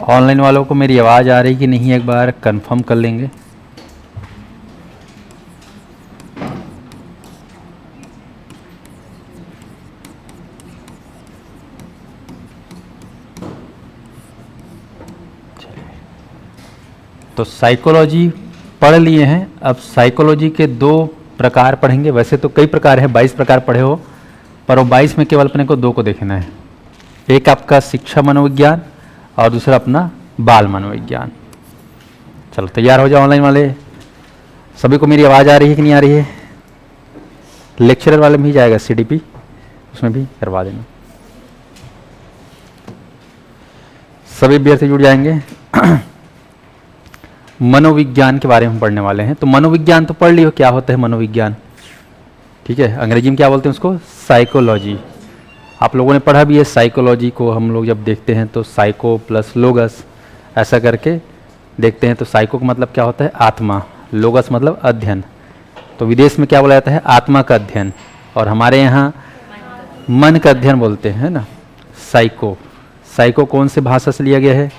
Online वालों को मेरी आवाज़ आ रही कि नहीं, एक बार कंफर्म कर लेंगे। तो साइकोलॉजी पढ़ लिए हैं, अब साइकोलॉजी के दो प्रकार पढ़ेंगे। वैसे तो कई प्रकार है, 22 प्रकार पढ़े हो, पर वो 22 में केवल अपने को दो को देखना है। एक आपका शिक्षा मनोविज्ञान और दूसरा अपना बाल मनोविज्ञान। चलो तैयार हो जाओ ऑनलाइन वाले। सभी को मेरी आवाज़ आ रही है कि नहीं आ रही है? लेक्चरर वाले में ही जाएगा CDP, उसमें भी करवा देना। सभी अभ्यर्थी जुड़ जाएंगे। मनोविज्ञान के बारे में पढ़ने वाले हैं। तो मनोविज्ञान तो पढ़ लियो क्या होता है मनोविज्ञान, ठीक है। अंग्रेजी में क्या बोलते हैं उसको? साइकोलॉजी। आप लोगों ने पढ़ा भी है साइकोलॉजी को। हम लोग जब देखते हैं तो साइको प्लस लोगस ऐसा करके देखते हैं। तो साइको का मतलब क्या होता है? आत्मा। लोगस मतलब अध्ययन। तो विदेश में क्या बोला जाता है? आत्मा का अध्ययन। और हमारे यहाँ मन का अध्ययन बोलते हैं ना, साइको। साइको कौन से भाषा से लिया गया है?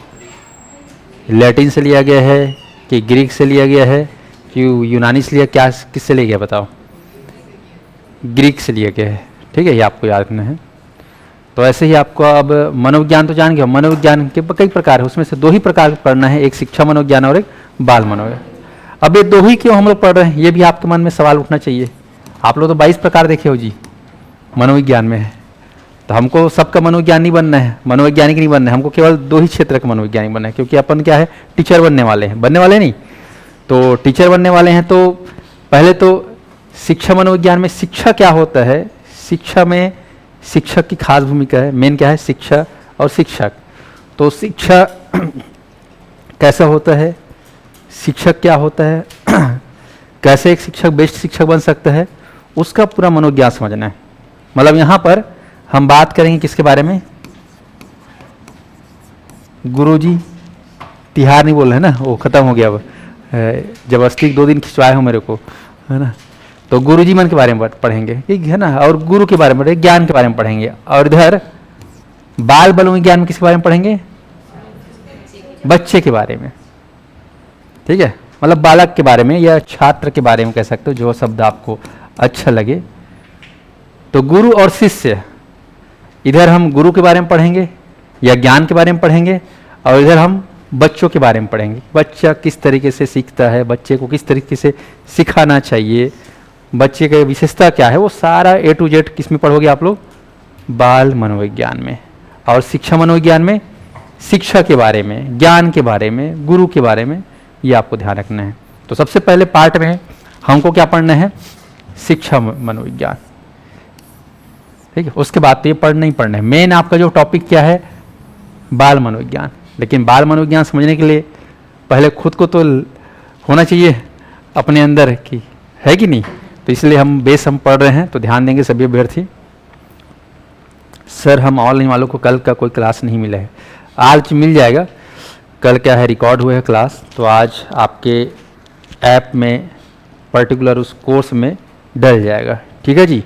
लैटिन से लिया गया है कि ग्रीक से लिया गया है कि यूनानी से लिया? क्या किससे लिया गया बताओ? ग्रीक से लिया गया है, ठीक है। ये आपको याद रखना है। तो ऐसे ही आपको अब मनोविज्ञान तो जान गए। मनोविज्ञान के कई प्रकार है, उसमें से दो ही प्रकार पढ़ना है, एक शिक्षा मनोविज्ञान और एक बाल मनोविज्ञान। अब ये दो ही क्यों हम लोग पढ़ रहे हैं, ये भी आपके मन में सवाल उठना चाहिए। आप लोग तो 22 प्रकार देखे हो जी मनोविज्ञान में है, तो हमको सबका मनोविज्ञान नहीं बनना है, मनोवैज्ञानिक नहीं बनना है। हमको केवल दो ही क्षेत्र का मनोवैज्ञानिक बनना है, क्योंकि अपन क्या है? टीचर बनने वाले हैं। बनने वाले नहीं, तो टीचर बनने वाले हैं। तो पहले तो शिक्षा मनोविज्ञान में शिक्षा क्या होता है, शिक्षा में शिक्षक की खास भूमिका है। मेन क्या है? शिक्षा और शिक्षक। तो शिक्षा कैसा होता है, शिक्षक क्या होता है, कैसे एक शिक्षक बेस्ट शिक्षक बन सकता है, उसका पूरा मनोविज्ञान समझना है। मतलब यहाँ पर हम बात करेंगे किसके बारे में? गुरुजी तिहार नहीं बोल रहे हैं ना, वो खत्म हो गया। अब जबरदस्ती 2 दिन खिंचवाए हो मेरे को, है ना। तो गुरुजी मन के बारे में पढ़ेंगे, ठीक है ना। और गुरु के बारे में पढ़ेंगे, ज्ञान के बारे में पढ़ेंगे। और इधर बाल मनोविज्ञान में किसके बारे में पढ़ेंगे? बच्चे के बारे में, ठीक है। मतलब बालक के बारे में या छात्र के बारे में कह सकते हो, जो शब्द आपको अच्छा लगे। तो गुरु और शिष्य, इधर हम गुरु के बारे में पढ़ेंगे या ज्ञान के बारे में पढ़ेंगे, और इधर हम बच्चों के बारे में पढ़ेंगे। बच्चा किस तरीके से सीखता है, बच्चे को किस तरीके से सिखाना चाहिए, बच्चे की विशेषता क्या है, वो सारा A to Z किस में पढ़ोगे आप लोग? बाल मनोविज्ञान में। और शिक्षा मनोविज्ञान में शिक्षा के बारे में, ज्ञान के बारे में, गुरु के बारे में, ये आपको ध्यान रखना है। तो सबसे पहले पार्ट में हमको क्या पढ़ना है? शिक्षा मनोविज्ञान, ठीक है। उसके बाद तो ये पढ़ना ही पढ़ना है। मेन आपका जो टॉपिक क्या है? बाल मनोविज्ञान। लेकिन बाल मनोविज्ञान समझने के लिए पहले खुद को तो होना चाहिए अपने अंदर की, है कि नहीं। तो इसलिए हम बेस हम पढ़ रहे हैं, तो ध्यान देंगे सभी अभ्यर्थी। सर हम ऑनलाइन वालों को कल का कोई क्लास नहीं मिला है, आज मिल जाएगा। कल क्या है? रिकॉर्ड हुए है क्लास, तो आज आपके ऐप में पर्टिकुलर उस कोर्स में डल जाएगा, ठीक है जी।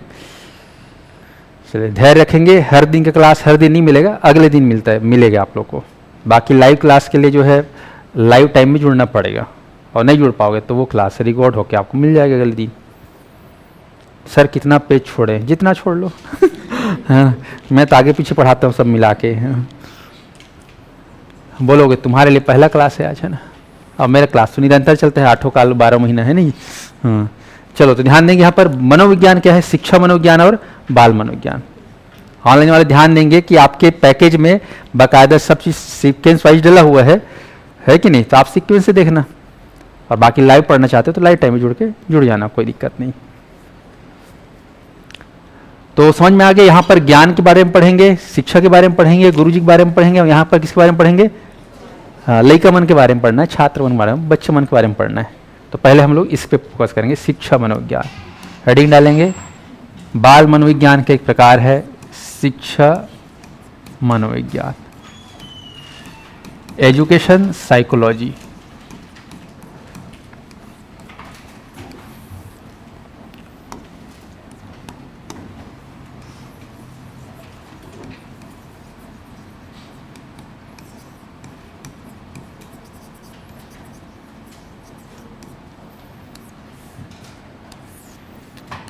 चलिए धैर्य रखेंगे। हर दिन का क्लास हर दिन नहीं मिलेगा, अगले दिन मिलेगा आप लोग को। बाकी लाइव क्लास के लिए जो है लाइव टाइम में जुड़ना पड़ेगा, और नहीं जुड़ पाओगे तो वो क्लास रिकॉर्ड होकर आपको मिल जाएगा अगले दिन। सर कितना पेज छोड़े? जितना छोड़ लो। हाँ, मैं तो आगे पीछे पढ़ाता हूँ सब मिला के। हाँ। बोलोगे तुम्हारे लिए पहला क्लास है आज, है ना। और मेरा क्लास तो निरंतर चलता है, 8 काल 12 महीना, है नहीं। हाँ चलो, तो ध्यान देंगे यहाँ पर मनोविज्ञान क्या है? शिक्षा मनोविज्ञान और बाल मनोविज्ञान। ऑनलाइन वाले ध्यान देंगे कि आपके पैकेज में बाकायदा सब चीज़ सीक्वेंस वाइज डला हुआ है कि नहीं। तो आप सीक्वेंस से देखना, और बाकी लाइव पढ़ना चाहते हो तो लाइव टाइम में जुड़ जाना, कोई दिक्कत नहीं। तो समझ में आ गया। यहाँ पर ज्ञान के बारे में पढ़ेंगे, शिक्षा के बारे में पढ़ेंगे, गुरु जी के बारे में पढ़ेंगे, और यहाँ पर किसके बारे में पढ़ेंगे? हाँ, लइका मन के बारे में पढ़ना है, छात्र मन के बारे में, बच्चे मन के बारे में पढ़ना है। तो पहले हम लोग इस पे फोकस करेंगे, शिक्षा मनोविज्ञान। हेडिंग डालेंगे, बाल मनोविज्ञान का एक प्रकार है शिक्षा मनोविज्ञान, एजुकेशन साइकोलॉजी।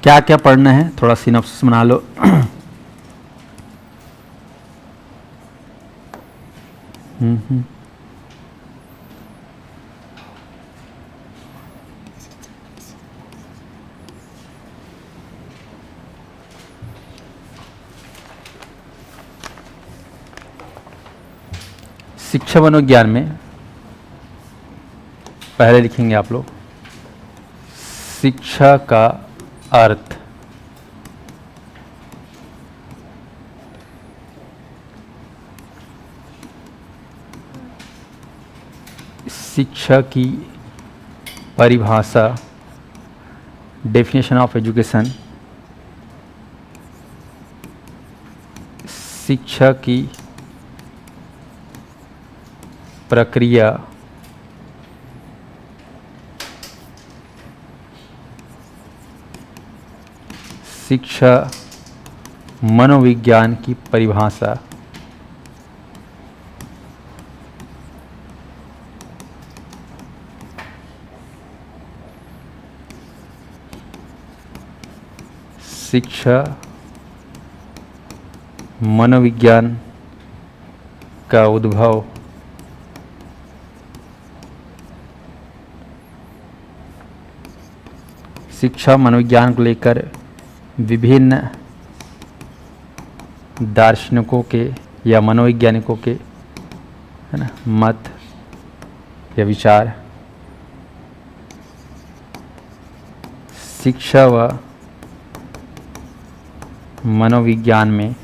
क्या क्या पढ़ना है, थोड़ा सिनॉप्सिस बना लो। हम्म। शिक्षा मनोविज्ञान में पहले लिखेंगे आप लोग शिक्षा का अर्थ। शिक्षा की परिभाषा, डेफिनेशन ऑफ एजुकेशन। शिक्षा की प्रक्रिया, शिक्षा मनोविज्ञान की परिभाषा, शिक्षा मनोविज्ञान का उद्भव, शिक्षा मनोविज्ञान को लेकर विभिन्न दार्शनिकों के या मनोवैज्ञानिकों के, है ना, मत या विचार। शिक्षा व मनोविज्ञान में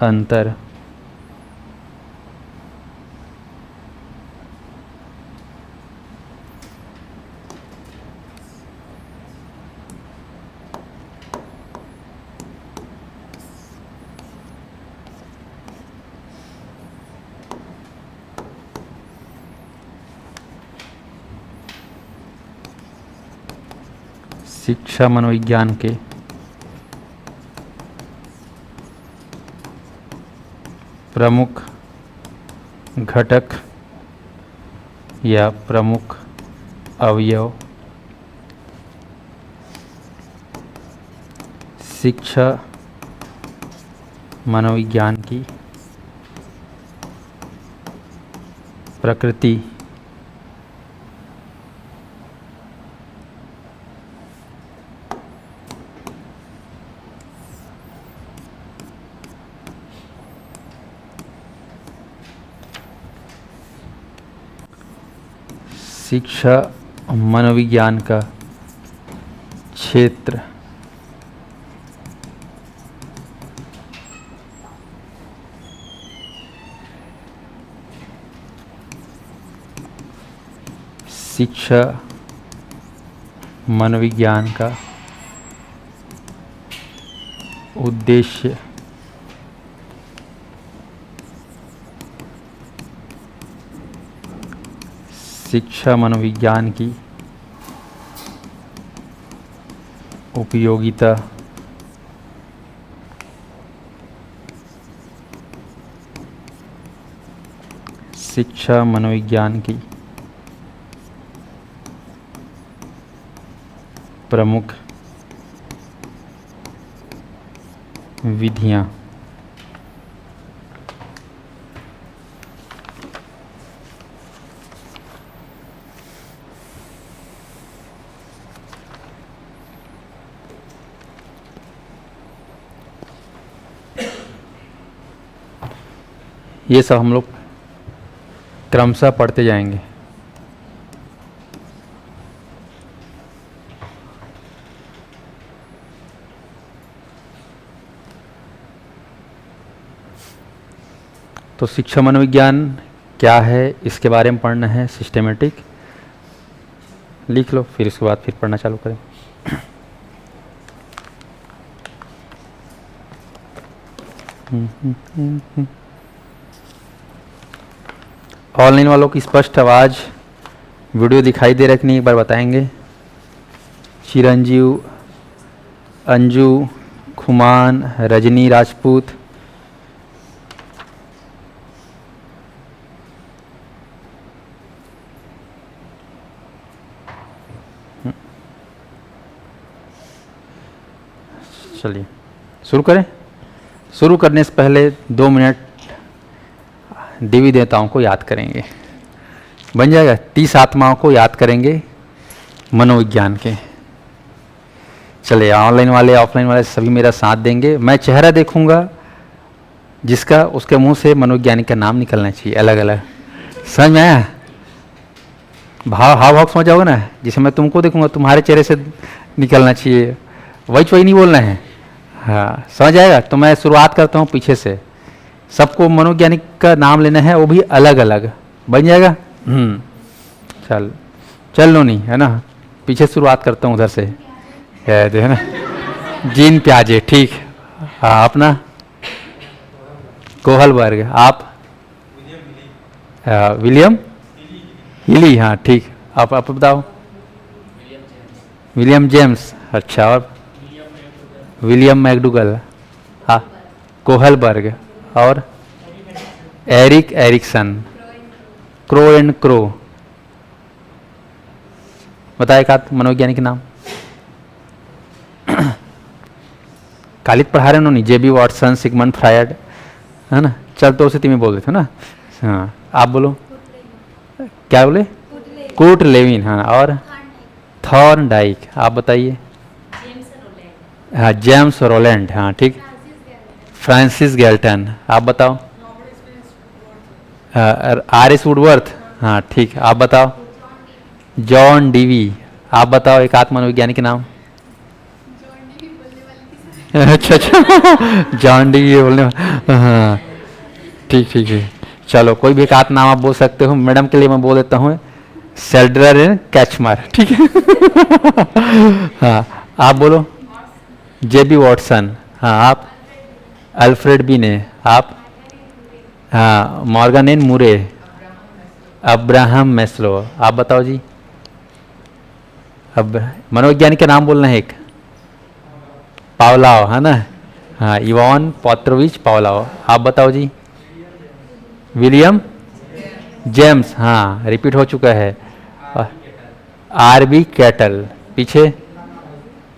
अंतर। शिक्षा मनोविज्ञान के प्रमुख घटक या प्रमुख अवयव। शिक्षा मनोविज्ञान की प्रकृति, शिक्षा मनोविज्ञान का क्षेत्र, शिक्षा मनोविज्ञान का उद्देश्य, शिक्षा मनोविज्ञान की उपयोगिता, शिक्षा मनोविज्ञान की प्रमुख विधियाँ। ये सब हम लोग क्रमशः पढ़ते जाएंगे। तो शिक्षा मनोविज्ञान क्या है, इसके बारे में पढ़ना है, सिस्टेमेटिक लिख लो, फिर उसके बाद फिर पढ़ना चालू करें। ऑनलाइन वालों की स्पष्ट आवाज़ वीडियो दिखाई दे रहा कि नहीं, एक बार बताएंगे। चिरंजीव, अंजू, खुमान, रजनी राजपूत, चलिए शुरू करें। शुरू करने से पहले 2 मिनट देवी देवताओं को याद करेंगे, बन जाएगा। 30 आत्माओं को याद करेंगे मनोविज्ञान के। चलिए, ऑनलाइन वाले ऑफलाइन वाले सभी मेरा साथ देंगे। मैं चेहरा देखूंगा जिसका, उसके मुंह से मनोवैज्ञानिक का नाम निकलना चाहिए अलग अलग। समझ में आया? हाव भाव समझ जाओगे ना। जिसे मैं तुमको देखूंगा तुम्हारे चेहरे से निकलना चाहिए, वही नहीं बोलना है। हाँ, समझ आएगा? तो मैं शुरुआत करता हूँ पीछे से। सबको मनोवैज्ञानिक का नाम लेना है, वो भी अलग अलग। बन जाएगा? चल लो नहीं है ना। पीछे शुरुआत करता हूँ उधर से, है ना। जीन प्याजे, ठीक। हाँ, अपना कोहलबर्ग। आप विलियम हिली। हाँ ठीक। आप बताओ। William James. अच्छा, और विलियम मैकडूगल। हाँ, कोहलबर्ग। और Erik Erikson. Crow and crow. बताए का मनोवैज्ञानिक नाम। कालिद पढ़ा रहे उन्होंने, जेबी वॉटसन, सिगमंड फ्रायड, है ना। चल तो उसे तुम्हें बोल देते ना। हाँ, आप बोलो। क्या बोले? कूट लेविन। हाँ, और थॉर्नडाइक। आप बताइए। हाँ, जेम्स रोलैंड। हाँ ठीक। Francis Galton. आप बताओ। आर.एस. वुडवर्थ। हाँ ठीक। आप बताओ। John Dewey. आप बताओ एक आत्म मनोवैज्ञानिक के नाम। अच्छा अच्छा, जॉन डीवी बोलने। हाँ ठीक ठीक है। चलो, कोई भी एक आत्म नाम आप बोल सकते हो। मैडम के लिए मैं बोल देता हूँ सेल्डर कैचमर। ठीक है। हाँ, आप बोलो। जेबी वॉटसन। हाँ, आप। अल्फ्रेड बिने। आप। हाँ, मॉर्गन एन मुरे। Abraham Maslow. आप बताओ जी। अब मनोवैज्ञानिक का नाम बोलना है एक। पावलाव, है ना। हाँ, इवान पॉत्रोविच पावलाव। आप बताओ जी। William James. हाँ, रिपीट हो चुका है। आर.बी. कैटल। पीछे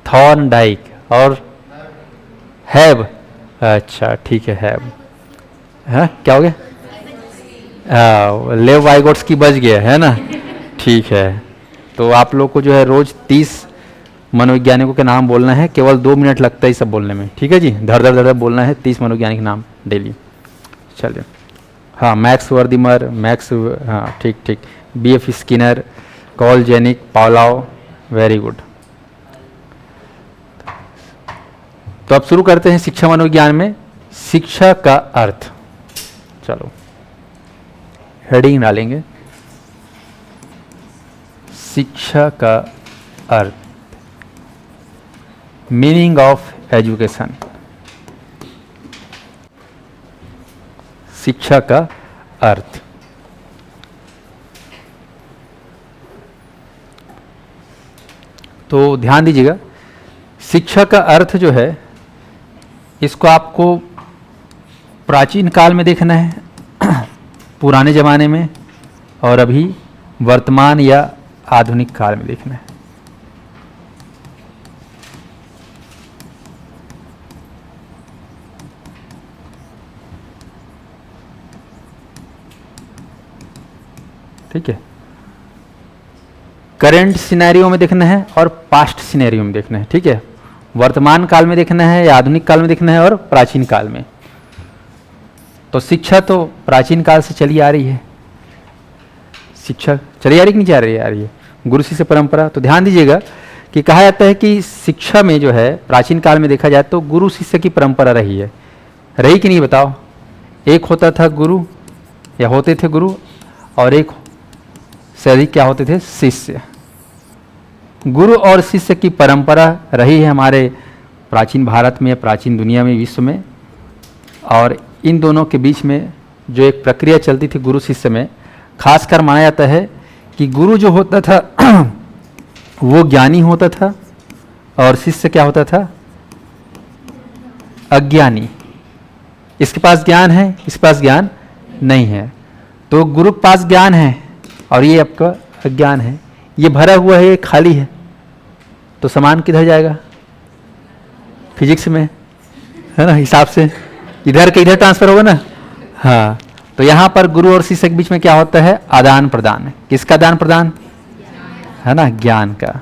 थॉर्नडाइक। और हैब। अच्छा ठीक है, हैब। हाँ, क्या हो गया? लेव वाइगोट्स्की बच गया, है ना। ठीक है। तो आप लोग को जो है रोज 30 मनोवैज्ञानिकों के नाम बोलना है। केवल 2 मिनट लगता है सब बोलने में। ठीक है जी, धड़ धड़ धड़ बोलना है 30 मनोवैज्ञानिक नाम डेली। चलिए। हाँ, मैक्स वर्दिमर, मैक्स। हाँ ठीक ठीक। बी.एफ. स्किनर, कॉल जेनिक, पावलाव। Very good. तो अब शुरू करते हैं शिक्षा मनोविज्ञान में शिक्षा का अर्थ। चलो, हेडिंग डालेंगे, शिक्षा का अर्थ, मीनिंग ऑफ एजुकेशन। शिक्षा का अर्थ। तो ध्यान दीजिएगा, शिक्षा का अर्थ जो है, इसको आपको प्राचीन काल में देखना है, पुराने ज़माने में, और अभी वर्तमान या आधुनिक काल में देखना है। ठीक है। करेंट सिनेरियो में देखना है और पास्ट सिनेरियो में देखना है। ठीक है। वर्तमान काल में देखना है या आधुनिक काल में देखना है और प्राचीन काल में। तो शिक्षा तो प्राचीन काल से चली आ रही है। शिक्षा चली आ रही कि नहीं चली आ रही है? गुरु शिष्य परंपरा। तो ध्यान दीजिएगा कि कहा जाता है कि शिक्षा में जो है प्राचीन काल में देखा जाए तो गुरु शिष्य की परंपरा रही है। रही कि नहीं बताओ? एक होता था गुरु या होते थे गुरु, और एक से अधिक क्या होते थे? शिष्य। गुरु और शिष्य की परंपरा रही है हमारे प्राचीन भारत में, प्राचीन दुनिया में, विश्व में। और इन दोनों के बीच में जो एक प्रक्रिया चलती थी गुरु शिष्य में, खासकर माना जाता है कि गुरु जो होता था वो ज्ञानी होता था और शिष्य क्या होता था? अज्ञानी। इसके पास ज्ञान है, इसके पास ज्ञान नहीं है। तो गुरु के पास ज्ञान है और ये आपका अज्ञान है, ये भरा हुआ है, ये खाली है, तो समान किधर जाएगा? फिजिक्स में, है ना, हिसाब से इधर के इधर ट्रांसफर होगा ना। हाँ, तो यहाँ पर गुरु और शिष्य के बीच में क्या होता है? आदान प्रदान। किसका आदान प्रदान? है ना, ज्ञान का।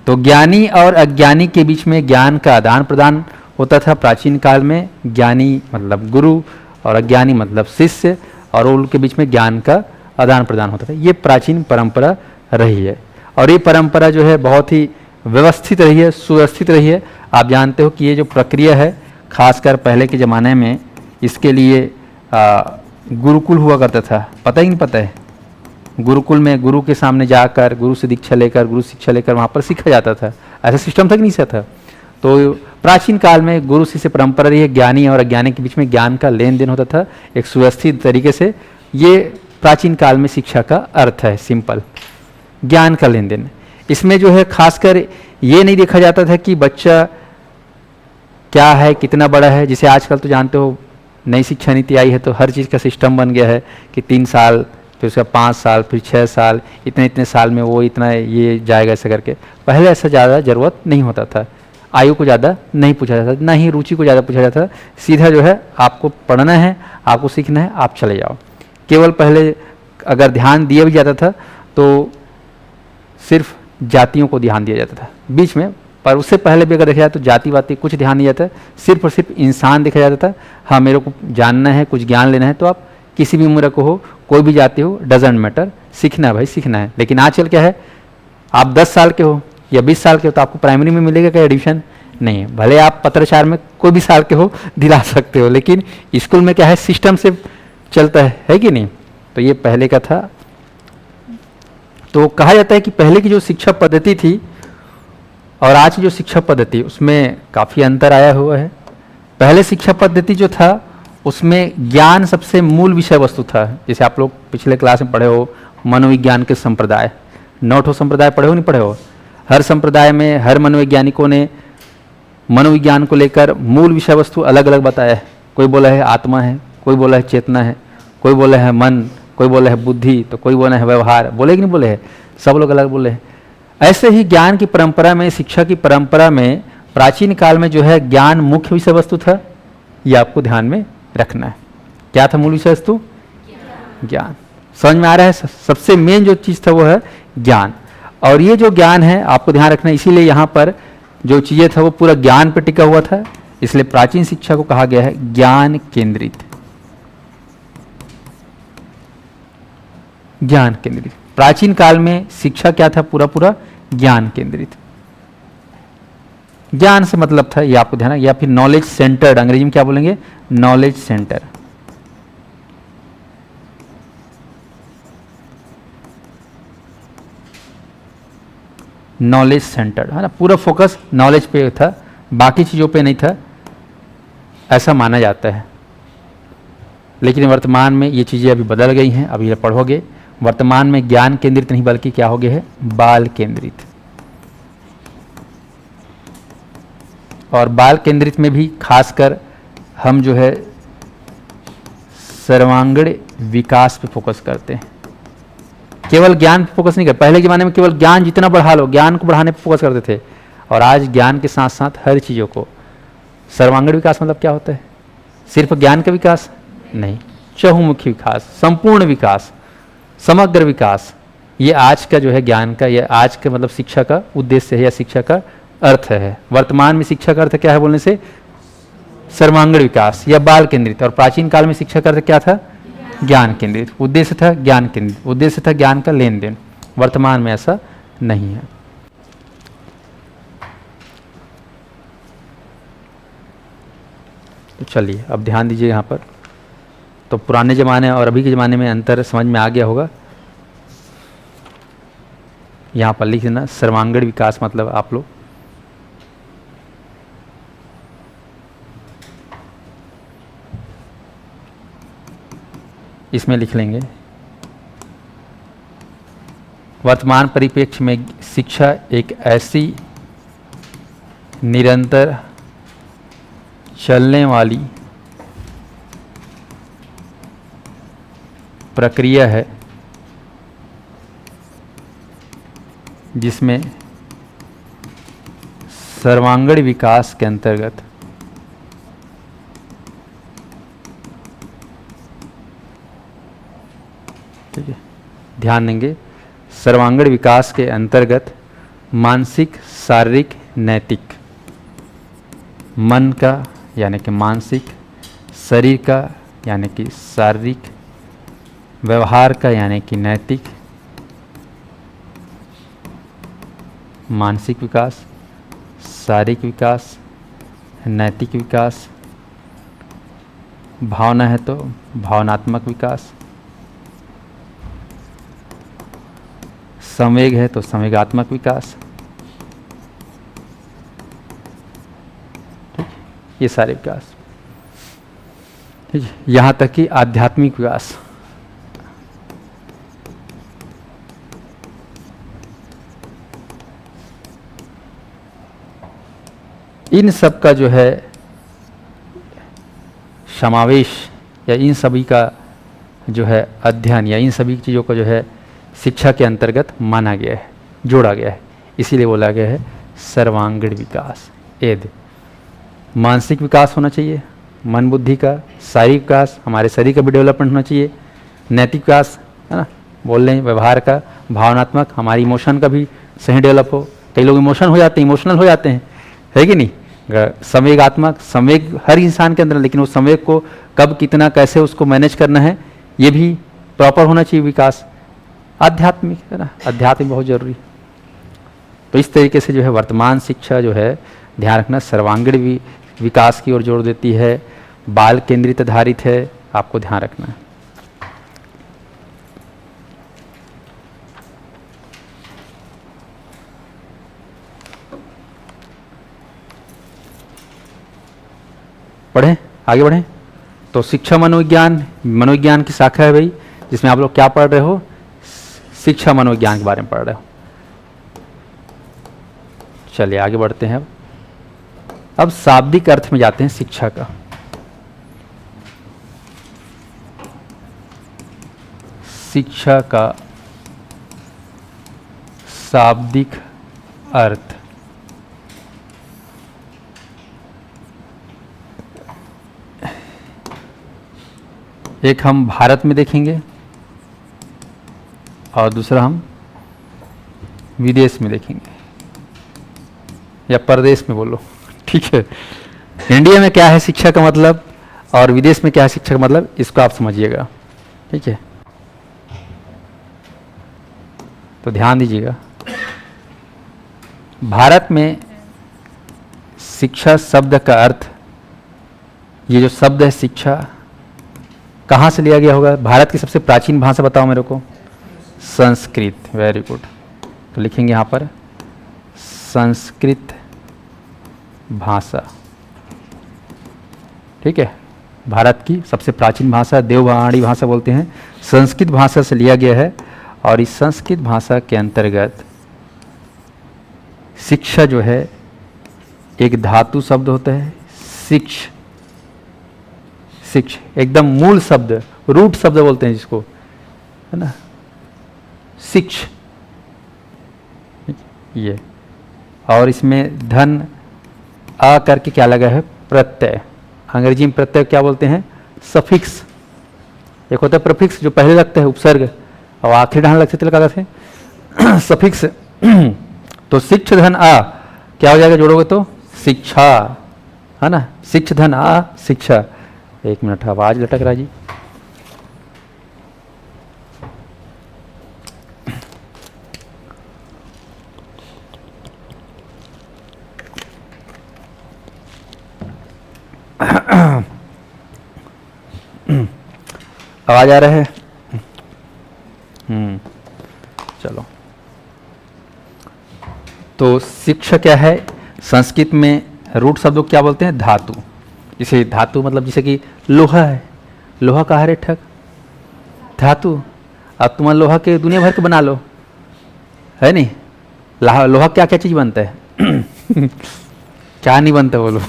तो ज्ञानी और अज्ञानी के बीच में ज्ञान का आदान प्रदान होता था प्राचीन काल में। ज्ञानी मतलब गुरु और अज्ञानी मतलब शिष्य, और उनके बीच में ज्ञान का आदान प्रदान होता था। ये प्राचीन परंपरा रही है, और ये परंपरा जो है बहुत ही व्यवस्थित रही है, सुव्यवस्थित रही है। आप जानते हो कि ये जो प्रक्रिया है, खासकर पहले के ज़माने में इसके लिए गुरुकुल हुआ करता था। पता ही नहीं पता है? गुरुकुल में गुरु के सामने जाकर गुरु से दीक्षा लेकर, गुरु शिक्षा लेकर वहाँ पर सीखा जाता था। ऐसा सिस्टम था कि नहीं था? तो प्राचीन काल में गुरु शिष्य परंपरा रही है। ज्ञानी और अज्ञानी के बीच में ज्ञान का लेन देन होता था एक सुव्यवस्थित तरीके से। ये प्राचीन काल में शिक्षा का अर्थ है, सिंपल ज्ञान का लेन देन। इसमें जो है खासकर ये नहीं देखा जाता था कि बच्चा क्या है, कितना बड़ा है। जिसे आजकल तो जानते हो नई शिक्षा नीति आई है, तो हर चीज़ का सिस्टम बन गया है कि 3 साल, फिर उसका 5 साल, फिर 6 साल, इतने इतने साल में वो इतना ये जाएगा, ऐसा करके। पहले ऐसा ज़्यादा ज़रूरत नहीं होता था, आयु को ज़्यादा नहीं पूछा जाता, ना ही रुचि को ज़्यादा पूछा जाता। सीधा जो है आपको पढ़ना है, आपको सीखना है, आप चले जाओ। केवल पहले अगर ध्यान दिया भी जाता था तो सिर्फ जातियों को ध्यान दिया जाता था बीच में, पर उससे पहले भी अगर देखा जाए तो जाति वाति कुछ ध्यान नहीं जाता, सिर्फ और सिर्फ इंसान देखा जाता था। हाँ, मेरे को जानना है, कुछ ज्ञान लेना है, तो आप किसी भी उम्र को हो, कोई भी जाति हो, डजेंट मैटर, सीखना है भाई, सीखना है। लेकिन आजकल क्या है, आप 10 साल के हो या 20 साल के हो तो आपको प्राइमरी में मिलेगा क्या एडमिशन? नहीं है। भले आप पत्राचार में कोई भी साल के हो दिला सकते हो, लेकिन स्कूल में क्या है, सिस्टम से चलता है कि नहीं? तो ये पहले का था। तो कहा जाता है कि पहले की जो शिक्षा पद्धति थी और आज की जो शिक्षा पद्धति, उसमें काफ़ी अंतर आया हुआ है। पहले शिक्षा पद्धति जो था उसमें ज्ञान सबसे मूल विषय वस्तु था। जैसे आप लोग पिछले क्लास में पढ़े हो मनोविज्ञान के संप्रदाय, 9 संप्रदाय पढ़े हो, नहीं पढ़े हो? हर संप्रदाय में हर मनोवैज्ञानिकों ने मनोविज्ञान को लेकर मूल विषय वस्तु अलग अलग बताया है। कोई बोला है आत्मा है, कोई बोला है चेतना है, कोई बोला है मन, कोई बोला है बुद्धि, तो कोई बोला है व्यवहार। बोले कि नहीं बोले है? सब लोग अलग बोले हैं। ऐसे ही ज्ञान की परंपरा में, शिक्षा की परंपरा में प्राचीन काल में जो है ज्ञान मुख्य विषय वस्तु था। ये आपको ध्यान में रखना है। क्या था मूल विषय वस्तु? ज्ञान। समझ में आ रहा है? सबसे मेन जो चीज़ था वो है ज्ञान। और ये जो ज्ञान है आपको ध्यान रखना है, इसीलिए यहाँ पर जो चीज़ें था वो पूरा ज्ञान पर टिका हुआ था। इसलिए प्राचीन शिक्षा को कहा गया है ज्ञान केंद्रित। ज्ञान केंद्रित। प्राचीन काल में शिक्षा क्या था? पूरा पूरा ज्ञान केंद्रित। ज्ञान से मतलब था, ये आपको ध्यान, या फिर नॉलेज सेंटर्ड, अंग्रेजी में क्या बोलेंगे? Knowledge centre. नॉलेज सेंटर्ड, है ना, पूरा फोकस नॉलेज पे था, बाकी चीज़ों पे नहीं था, ऐसा माना जाता है। लेकिन वर्तमान में ये चीज़ें अभी बदल गई हैं। अभी ये पढ़ोगे, वर्तमान में ज्ञान केंद्रित नहीं बल्कि क्या हो गया है? बाल केंद्रित। और बाल केंद्रित में भी खासकर हम जो है सर्वांगीण विकास पे फोकस करते हैं, केवल ज्ञान पे फोकस नहीं करते। पहले के ज़माने में केवल ज्ञान जितना बढ़ा लो, ज्ञान को बढ़ाने पे फोकस करते थे, और आज ज्ञान के साथ साथ हर चीज़ों को। सर्वांगीण विकास मतलब क्या होता है? सिर्फ ज्ञान का विकास नहीं, चहुमुखी विकास, संपूर्ण विकास, समग्र विकास। ये आज का जो है ज्ञान का, ये आज का मतलब शिक्षा का उद्देश्य है या शिक्षा का अर्थ है। वर्तमान में शिक्षा का अर्थ क्या है बोलने से? सर्वांगीण विकास या बाल केंद्रित। और प्राचीन काल में शिक्षा का अर्थ क्या था? ज्ञान केंद्रित। उद्देश्य था ज्ञान केंद्रित, उद्देश्य था ज्ञान का लेन देन। वर्तमान में ऐसा नहीं है। तो चलिए अब ध्यान दीजिए यहाँ पर। तो पुराने ज़माने और अभी के ज़माने में अंतर समझ में आ गया होगा। यहाँ पर लिख देना सर्वांगीण विकास मतलब आप लोग इसमें लिख लेंगे। वर्तमान परिप्रेक्ष्य में शिक्षा एक ऐसी निरंतर चलने वाली प्रक्रिया है जिसमें सर्वांगीण विकास के अंतर्गत ठीक है, ध्यान देंगे, सर्वांगीण विकास के अंतर्गत मानसिक, शारीरिक, नैतिक, मन का यानी कि मानसिक, शरीर का यानी कि शारीरिक, व्यवहार का यानी कि नैतिक, मानसिक विकास, शारीरिक विकास, नैतिक विकास, भावना है तो भावनात्मक विकास, संवेग है तो संवेगात्मक विकास, ठीक, ये सारे विकास, ठीक है, यहाँ तक कि आध्यात्मिक विकास। इन सब का जो है समावेश या इन सभी का जो है अध्ययन या इन सभी चीज़ों को जो है शिक्षा के अंतर्गत माना गया है, जोड़ा गया है, इसीलिए बोला गया है सर्वांगीण विकास। एद मानसिक विकास होना चाहिए, मन बुद्धि का, शारीरिक विकास, हमारे शरीर का भी डेवलपमेंट होना चाहिए, नैतिक विकास है ना, बोल रहे हैं व्यवहार का, भावनात्मक, हमारी इमोशन का भी सही डेवलप हो। कई लोग इमोशनल हो जाते हैं, है कि नहीं। संवेगात्मक, संवेग हर इंसान के अंदर, लेकिन उस संवेग को कब, कितना, कैसे उसको मैनेज करना है, ये भी प्रॉपर होना चाहिए विकास। आध्यात्मिक है ना, आध्यात्मिक बहुत जरूरी। तो इस तरीके से जो है वर्तमान शिक्षा जो है ध्यान रखना सर्वांगीण विकास की ओर जोर देती है, बाल केंद्रित आधारित है, आपको ध्यान रखना है। पढ़ें, आगे बढ़ें। तो शिक्षा मनोविज्ञान की शाखा है भाई, जिसमें आप लोग क्या पढ़ रहे हो, शिक्षा मनोविज्ञान के बारे में पढ़ रहे हो। चलिए आगे बढ़ते हैं। अब शाब्दिक अर्थ में जाते हैं शिक्षा का। शिक्षा का शाब्दिक अर्थ, एक हम भारत में देखेंगे और दूसरा हम विदेश में देखेंगे, या परदेश में बोलो, ठीक है। इंडिया में क्या है शिक्षा का मतलब और विदेश में क्या है शिक्षा का मतलब, इसको आप समझिएगा, ठीक है। तो ध्यान दीजिएगा, भारत में शिक्षा शब्द का अर्थ, ये जो शब्द है शिक्षा, कहाँ से लिया गया होगा। भारत की सबसे प्राचीन भाषा बताओ मेरे को, संस्कृत। Very good. तो लिखेंगे यहाँ पर संस्कृत भाषा, ठीक है। भारत की सबसे प्राचीन भाषा, देववाणी भाषा बोलते हैं, संस्कृत भाषा से लिया गया है। और इस संस्कृत भाषा के अंतर्गत शिक्षा जो है एक धातु शब्द होता है, शिक्ष, एकदम मूल शब्द, रूट शब्द बोलते हैं जिसको, है ना, शिक्ष, ये। और इसमें धन आ करके क्या लगा है, प्रत्यय। अंग्रेजी में प्रत्यय क्या बोलते हैं, सफिक्स। एक होता है प्रफिक्स जो पहले लगता है उपसर्ग, और आखिरी ढाल लगते लगा थे सफिक्स। तो शिक्ष धन आ क्या हो जाएगा, जोड़ोगे तो शिक्षा, है ना, शिक्ष धन आ शिक्षा। एक मिनट, आवाज लटक रहा जी। आवाज आ रहा है। चलो, तो शिक्षा क्या है, संस्कृत में रूट शब्द को क्या बोलते हैं, धातु। जैसे धातु मतलब जैसे कि लोहा है, लोहा का हर ठग धातु। अब तुम लोहा के दुनिया भर के बना लो, है नहीं। लोहा क्या क्या चीज़ बनता है क्या नहीं बनता बोलो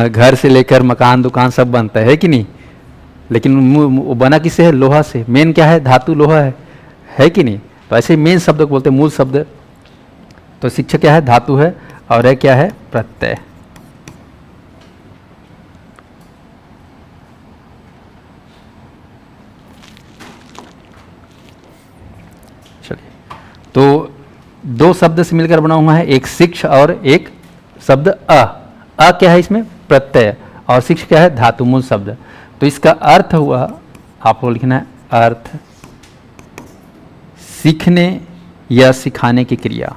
घर से लेकर मकान दुकान सब बनता है कि नहीं। लेकिन वो बना किससे है, लोहा से। मेन क्या है, धातु लोहा है कि नहीं। तो ऐसे मेन शब्द को बोलते हैं मूल शब्द। तो शिक्षा क्या है, धातु है। और है क्या है, प्रत्यय। चलिए, तो दो शब्द से मिलकर बना हुआ है, एक शिक्ष और एक शब्द अ क्या है इसमें, प्रत्यय, और शिक्ष क्या है, धातुमूल शब्द। तो इसका अर्थ हुआ, आपको लिखना है अर्थ, सीखने या सिखाने की क्रिया,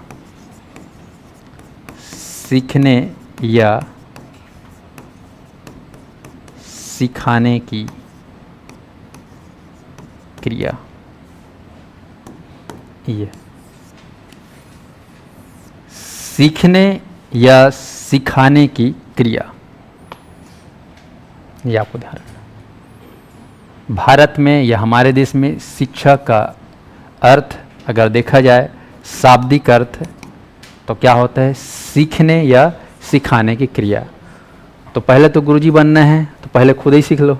सीखने या सिखाने की क्रिया, ये सीखने या सिखाने की क्रिया, ये आपको ध्यान रखना। भारत में या हमारे देश में शिक्षा का अर्थ अगर देखा जाए, शाब्दिक अर्थ, तो क्या होता है, सीखने या सिखाने की क्रिया। तो पहले तो गुरुजी बनना है, तो पहले खुद ही सीख लो,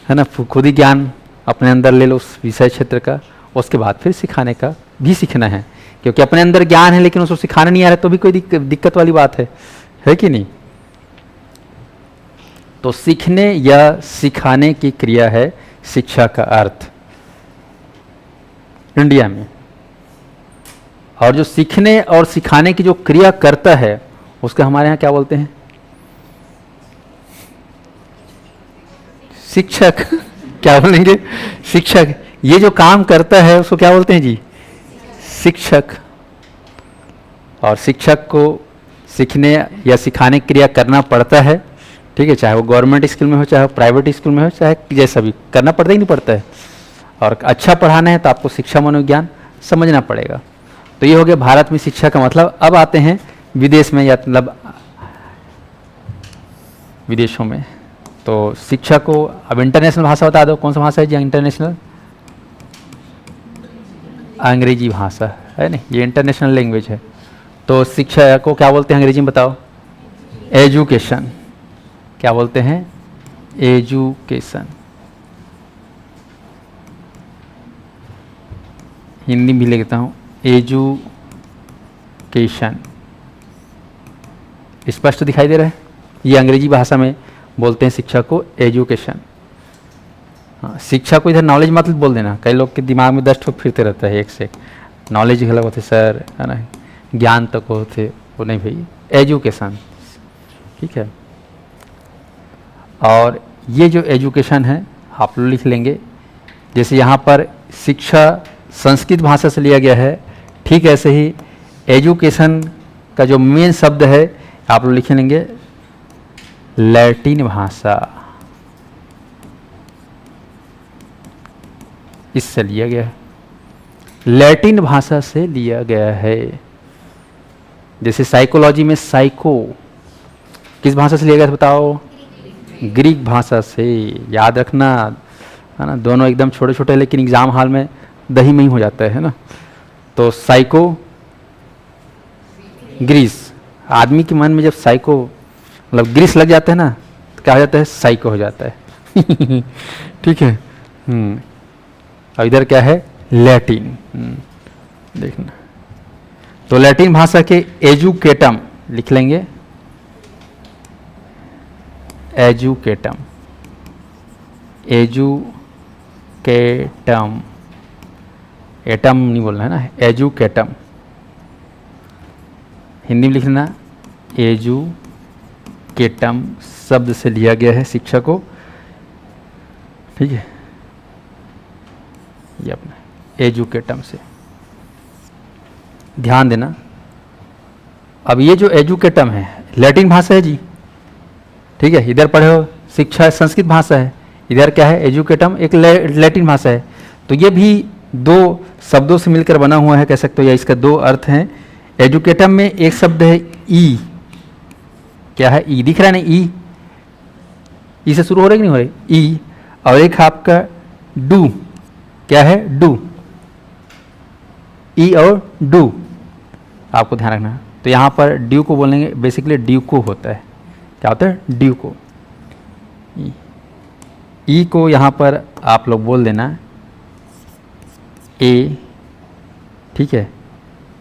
है ना, खुद ही ज्ञान अपने अंदर ले लो उस विषय क्षेत्र का, उसके बाद फिर सिखाने का भी सीखना है। क्योंकि अपने अंदर ज्ञान है लेकिन उसको सिखाना नहीं आ रहा तो भी कोई दिक्कत वाली बात है कि नहीं। तो सीखने या सिखाने की क्रिया है शिक्षा का अर्थ इंडिया में। और जो सीखने और सिखाने की जो क्रिया करता है उसका हमारे यहाँ क्या बोलते हैं, शिक्षक। क्या बोलेंगे, शिक्षक। ये जो काम करता है उसको क्या बोलते हैं जी, शिक्षक। और शिक्षक को सीखने या सिखाने की क्रिया करना पड़ता है, ठीक है, चाहे वो गवर्नमेंट स्कूल में हो, चाहे वो प्राइवेट स्कूल में हो, चाहे जैसा भी, करना पड़ता ही नहीं पड़ता है। और अच्छा पढ़ाना है तो आपको शिक्षा मनोविज्ञान समझना पड़ेगा। तो ये हो गया भारत में शिक्षा का मतलब। अब आते हैं विदेश में, या मतलब विदेशों में। तो शिक्षा को अब इंटरनेशनल भाषा बता दो, कौन सा भाषा है जी इंटरनेशनल, अंग्रेजी भाषा है नहीं, ये इंटरनेशनल लैंग्वेज है। तो शिक्षा को क्या बोलते हैं अंग्रेजी में बताओ, एजुकेशन। क्या बोलते हैं, एजुकेशन। हिंदी में भी लिखता हूँ, एजुकेशन। स्पष्ट दिखाई दे रहा है। ये अंग्रेजी भाषा में बोलते हैं शिक्षा को एजुकेशन। हाँ, शिक्षा को इधर नॉलेज मत बोल देना, कई लोग के दिमाग में 10 ठोक फिरते रहता है एक से एक। नॉलेज गलत होते सर, है ना, ज्ञान तक होते, वो नहीं भाई, एजुकेशन, ठीक है। और ये जो एजुकेशन है आप लोग लिख लेंगे, जैसे यहाँ पर शिक्षा संस्कृत भाषा से लिया गया है, ठीक ऐसे ही एजुकेशन का जो मेन शब्द है आप लोग लिख लेंगे लैटिन भाषा, इससे लिया गया है, लैटिन भाषा से लिया गया है। जैसे साइकोलॉजी में साइको किस भाषा से लिया गया बताओ, ग्रीक भाषा से। याद रखना, है ना, दोनों एकदम छोटे छोटे लेकिन एग्जाम हॉल में दही में ही हो जाता है ना। तो साइको ग्रीस, आदमी के मन में जब साइको मतलब ग्रीस लग जाता है ना तो क्या हो जाता है, साइको हो जाता है। ठीक है। और इधर क्या है, लैटिन। देखना, तो लैटिन भाषा के एजुकेटम लिख लेंगे, एजुकेटम, एजुकेटम, एटम नहीं बोलना है ना, एजुकेटम। हिंदी में लिखना एजुकेटम शब्द से लिया गया है शिक्षा को, ठीक है, ये अपना एजुकेटम से ध्यान देना। अब ये जो एजुकेटम है लैटिन भाषा है जी, ठीक है, इधर पढ़े हो शिक्षा संस्कृत भाषा है, इधर क्या है एजुकेटम एक लैटिन भाषा है। तो ये भी दो शब्दों से मिलकर बना हुआ है कह सकते हो, या इसका दो अर्थ हैं। एजुकेटम में एक शब्द है ई, क्या है ई, दिख रहा है ना ई, ई से शुरू हो रहा है कि नहीं हो रही ई, और एक आपका डू, क्या है डू, ई और डू, आपको ध्यान रखना। तो यहाँ पर ड्यू को बोलेंगे, बेसिकली ड्यू को होता है, क्या होता है ड्यू को, ई को यहाँ पर आप लोग बोल देना ए, ठीक है।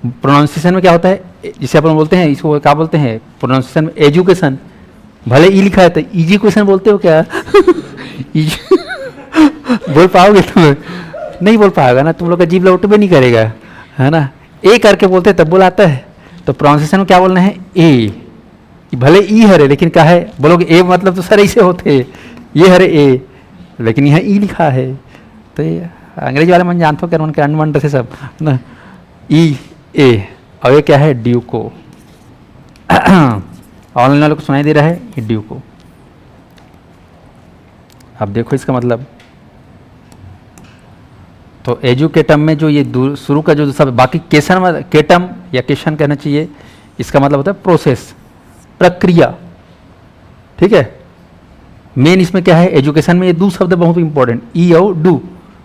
प्रोनाउंसिएशन में क्या होता है जिसे अपन बोलते हैं, इसको क्या बोलते हैं प्रोनाउंसिएशन में, एजुकेशन। भले ई लिखा है तो एजुकेशन बोलते हो क्या? बोल पाओगे तुम? नहीं बोल पाएगा ना, तुम लोग का जीभ लौट भी नहीं करेगा, है ना। ए करके बोलते तब बुलाता है। तो प्रोनाउंसिएशन में क्या बोलना है? ए। भले ई हरे लेकिन क्या है, बोलोगे ए मतलब तो सर ऐसे होते, ये हरे ए, लेकिन यहाँ ई लिखा है। तो ये अंग्रेजी वाले मन जानते हो क्या, उनके अनवन से सब ना, ई ए। और ये क्या है? ड्यूको। ऑनलाइन वालों को सुनाई दे रहा है ये ड्यूको। अब देखो इसका मतलब, तो एजुकेटम में जो ये शुरू का जो सब, बाकी केशन, केटम या केशन कहना चाहिए, इसका मतलब होता है प्रोसेस, प्रक्रिया, ठीक है। मेन इसमें क्या है, एजुकेशन में ये दो शब्द बहुत इंपॉर्टेंट, ई और डू।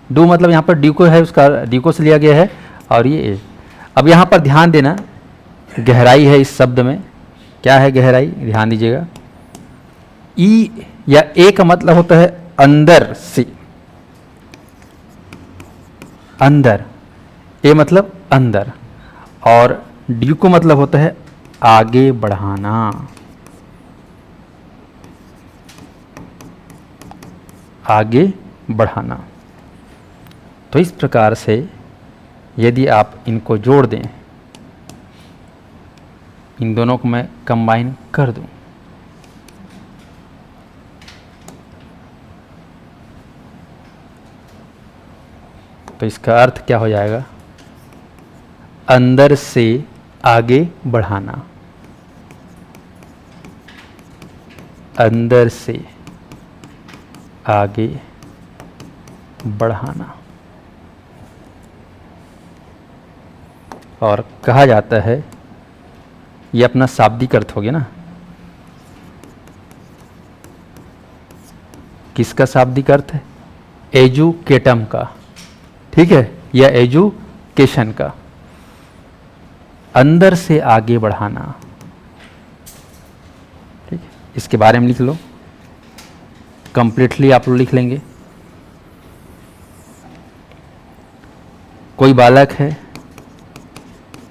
डू मतलब यहाँ पर ड्यूको है, उसका ड्यूको से लिया गया है, और ये ए। अब यहाँ पर ध्यान देना, गहराई है इस शब्द में। क्या है गहराई? ध्यान दीजिएगा। ई या ए का मतलब होता है अंदर से, अंदर। ए मतलब अंदर, और ड्यू को मतलब होता है आगे बढ़ाना, आगे बढ़ाना। तो इस प्रकार से यदि आप इनको जोड़ दें, इन दोनों को मैं कंबाइन कर दूं, तो इसका अर्थ क्या हो जाएगा? अंदर से आगे बढ़ाना, अंदर से आगे बढ़ाना। और कहा जाता है, ये अपना शाब्दिक अर्थ हो गया ना। किसका शाब्दिक अर्थ है? एजुकेटम का, ठीक है, या एजुकेशन का। अंदर से आगे बढ़ाना, ठीक है। इसके बारे में लिख लो, कंप्लीटली आप लोग लिख लेंगे। कोई बालक है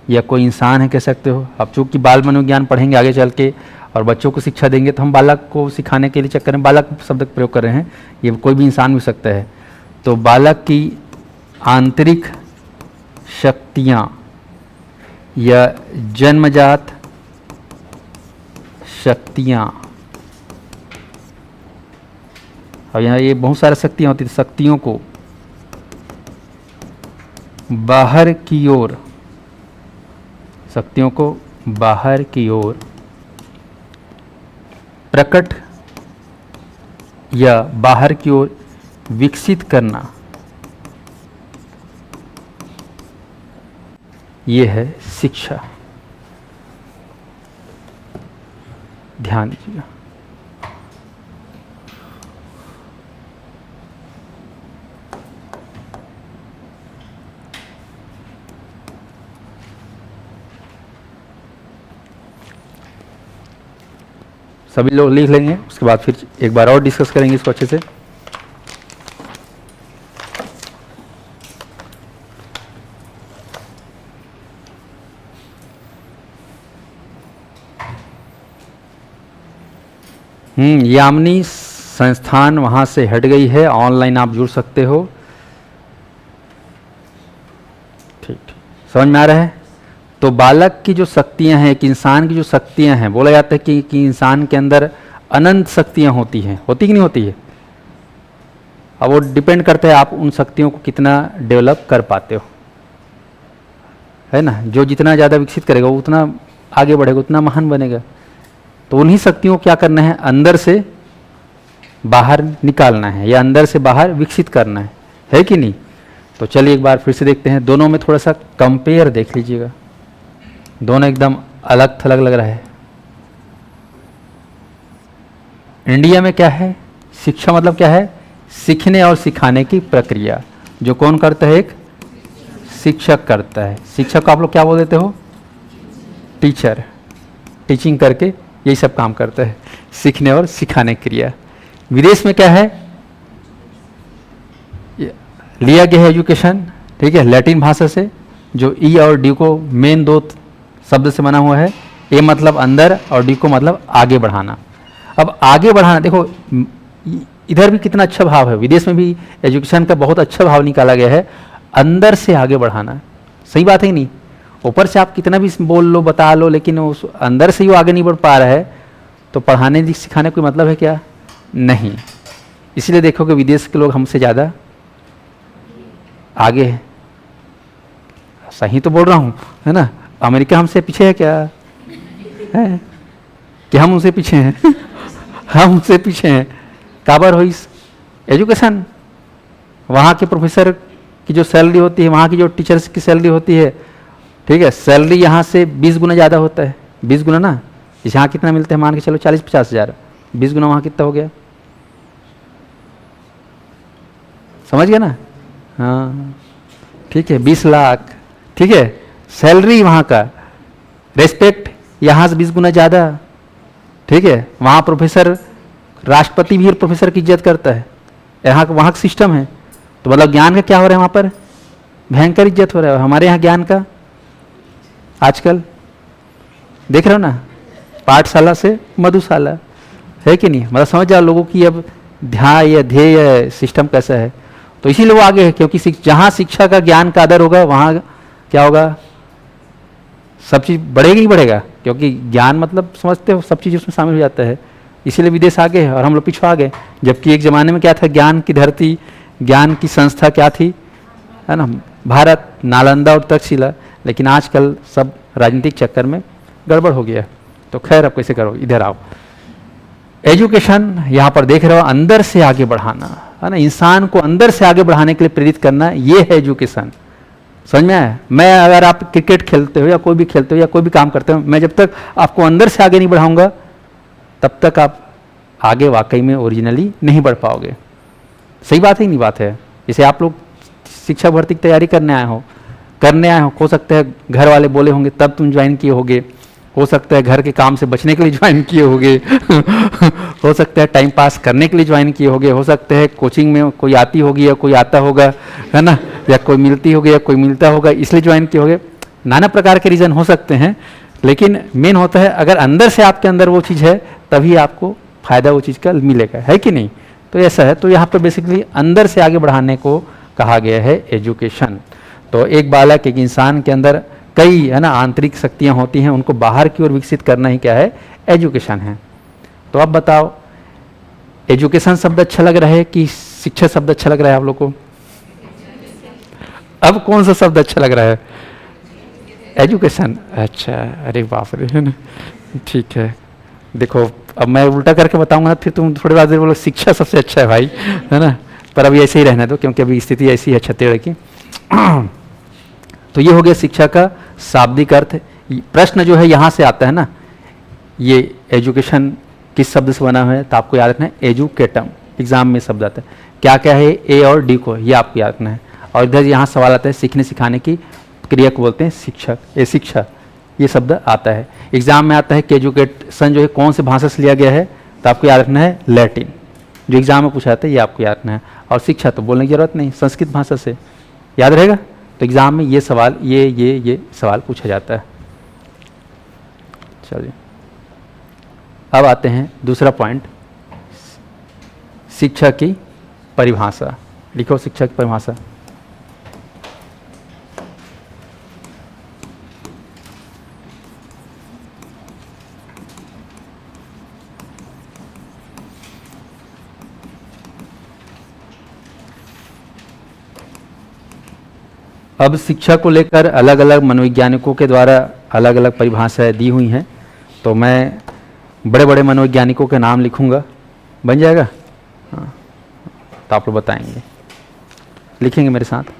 या कोई इंसान है, कह सकते हो। अब चूंकि बाल मनोविज्ञान पढ़ेंगे आगे चल के और बच्चों को शिक्षा देंगे, तो हम बालक को सिखाने के लिए चक्कर में बालक शब्द का प्रयोग कर रहे हैं। ये कोई भी इंसान हो सकता है। तो बालक की आंतरिक शक्तियाँ या जन्मजात शक्तियाँ, और यहाँ ये बहुत सारी शक्तियाँ होती थी, शक्तियों को बाहर की ओर, शक्तियों को बाहर की ओर प्रकट या बाहर की ओर विकसित करना, ये है शिक्षा। ध्यान दीजिएगा। सभी लोग लिख लेंगे, उसके बाद फिर एक बार और डिस्कस करेंगे इसको अच्छे से। यामिनी संस्थान वहाँ से हट गई है, ऑनलाइन आप जुड़ सकते हो। ठीक ठीक, समझ में आ रहा है? तो बालक की जो शक्तियाँ हैं, एक इंसान की जो शक्तियाँ हैं, बोला जाता है कि इंसान के अंदर अनंत शक्तियाँ होती हैं, होती कि नहीं होती है? अब वो डिपेंड करता है आप उन शक्तियों को कितना डेवलप कर पाते हो, है ना। जो जितना ज़्यादा विकसित करेगा वो उतना आगे बढ़ेगा, उतना महान बनेगा। तो उन्हीं शक्तियों को क्या करना है? अंदर से बाहर निकालना है या अंदर से बाहर विकसित करना है कि नहीं? तो चलिए एक बार फिर से देखते हैं, दोनों में थोड़ा सा कंपेयर देख लीजिएगा। दोनों एकदम अलग थलग लग रहा है। इंडिया में क्या है? शिक्षा मतलब क्या है? सीखने और सिखाने की प्रक्रिया, जो कौन करता है? एक शिक्षक करता है। शिक्षक को आप लोग क्या बोल देते हो? टीचर। टीचिंग करके यही सब काम करता है, सीखने और सिखाने की क्रिया। विदेश में क्या है? लिया गया है एजुकेशन, ठीक है, लैटिन भाषा से, जो ई और डी को मेन दो शब्द से बना हुआ है। ए मतलब अंदर और डी को मतलब आगे बढ़ाना। अब आगे बढ़ाना देखो इधर भी कितना अच्छा भाव है, विदेश में भी एजुकेशन का बहुत अच्छा भाव निकाला गया है, अंदर से आगे बढ़ाना। सही बात है कि नहीं? ऊपर से आप कितना भी बोल लो बता लो, लेकिन उस अंदर से ही वो आगे नहीं बढ़ पा रहा है तो पढ़ाने सिखाने कोई मतलब है क्या? नहीं। इसलिए देखो कि विदेश के लोग हमसे ज़्यादा आगे है। सही तो बोल रहा हूँ है ना? अमेरिका हमसे पीछे है क्या? है कि हम उनसे पीछे हैं? हम उनसे पीछे हैं। काबर हो इस एजुकेशन, वहाँ के प्रोफेसर की जो सैलरी होती है, वहाँ की जो टीचर्स की सैलरी होती है, ठीक है, सैलरी यहाँ से 20 गुना ज़्यादा होता है। 20 गुना ना, इस यहाँ कितना मिलता है मान के चलो 40-50 हज़ार, 20 गुना वहाँ कितना हो गया? समझ गया ना? हाँ ठीक है, 20 लाख, ठीक है, सैलरी वहाँ का, रेस्पेक्ट यहाँ से 20 गुना ज़्यादा, ठीक है। वहाँ प्रोफेसर, राष्ट्रपति भी प्रोफेसर की इज्जत करता है। यहाँ का वहाँ का सिस्टम है, तो मतलब ज्ञान का क्या हो रहा है वहाँ पर? भयंकर इज्जत हो रहा है। हमारे यहाँ ज्ञान का आजकल देख रहे हो ना, पाठशाला से मधुशाला, है कि नहीं? मतलब समझ जाओ लोगों की अब ध्यान या ध्येय सिस्टम कैसा है। तो इसीलिए वो आगे है, क्योंकि जहाँ शिक्षा का ज्ञान का आदर होगा वहाँ क्या होगा? सब चीज़ बढ़ेगा ही बढ़ेगा, क्योंकि ज्ञान मतलब समझते हो सब चीज़ उसमें शामिल हो जाता है। इसीलिए विदेश आगे है और हम लोग पीछे आ गए। जबकि एक ज़माने में क्या था, ज्ञान की धरती, ज्ञान की संस्था क्या थी, है ना? भारत, नालंदा और तक्षशिला। लेकिन आजकल सब राजनीतिक चक्कर में गड़बड़ हो गया। तो खैर अब कैसे करो, इधर आओ। एजुकेशन यहाँ पर देख रहे हो, अंदर से आगे बढ़ाना, है ना? इंसान को अंदर से आगे बढ़ाने के लिए प्रेरित करना, ये है एजुकेशन। समझ में आया? मैं अगर आप क्रिकेट खेलते हो या कोई भी खेलते हो या कोई भी काम करते हो, मैं जब तक आपको अंदर से आगे नहीं बढ़ाऊंगा तब तक आप आगे वाकई में ओरिजिनली नहीं बढ़ पाओगे। सही बात है नहीं बात है? जैसे आप लोग शिक्षा भर्ती की तैयारी करने आए हो सकता है घर वाले बोले होंगे तब तुम ज्वाइन किए होगे, हो सकता है घर के काम से बचने के लिए ज्वाइन किए होगे हो सकता है टाइम पास करने के लिए ज्वाइन किए होगे, हो सकता है कोचिंग में कोई आती होगी या कोई आता होगा, है ना, या कोई मिलती होगी या कोई मिलता होगा इसलिए ज्वाइन किए होगे। नाना प्रकार के रीज़न हो सकते हैं, लेकिन मेन होता है अगर अंदर से आपके अंदर वो चीज़ है तभी आपको फ़ायदा वो चीज़ का मिलेगा, है कि नहीं? तो ऐसा है। तो यहाँ पर बेसिकली अंदर से आगे बढ़ाने को कहा गया है एजुकेशन। तो एक बालक, एक इंसान के अंदर कई, है ना, आंतरिक शक्तियाँ होती हैं, उनको बाहर की ओर विकसित करना ही क्या है? एजुकेशन है। तो अब बताओ, एजुकेशन शब्द अच्छा लग रहा है कि शिक्षा शब्द अच्छा लग रहा है आप लोग को? अब कौन सा शब्द अच्छा लग रहा है? एजुकेशन। अच्छा, अरे बाप रे, है ना? ठीक है, देखो अब मैं उल्टा करके बताऊंगा ना, फिर तुम थोड़ी बात बोलो शिक्षा सबसे अच्छा है भाई, है ना? पर अभी ऐसे ही रहने दो, क्योंकि अभी स्थिति ऐसी है छत्तीसगढ़ की। तो ये हो गया शिक्षा का शाब्दिक अर्थ। प्रश्न जो है यहाँ से आता है ना, ये एजुकेशन किस शब्द से बना हुआ है? तो आपको याद रखना है एजुकेटम, एग्जाम में शब्द आता है। क्या क्या है ए और डी को, ये आपको याद रखना है। और इधर यहाँ सवाल आता है सीखने सिखाने की क्रिया को बोलते हैं शिक्षक, ये शिक्षा, ये शब्द आता है एग्जाम में। आता है कि एजुकेशन जो है कौन से भाषा से लिया गया है? तो आपको याद रखना है लैटिन, जो एग्जाम में पूछा जाता है, ये आपको याद रखना है। और शिक्षा तो बोलने की जरूरत नहीं, संस्कृत भाषा से याद रहेगा। तो एग्जाम में ये सवाल, ये सवाल पूछा जाता है। चलिए अब आते हैं दूसरा पॉइंट, शिक्षा की परिभाषा। लिखो शिक्षा की परिभाषा। अब शिक्षा को लेकर अलग अलग मनोवैज्ञानिकों के द्वारा अलग अलग परिभाषाएं दी हुई हैं। तो मैं बड़े बड़े मनोवैज्ञानिकों के नाम लिखूंगा, बन जाएगा? हाँ, तो आप लोग बताएंगे, लिखेंगे मेरे साथ।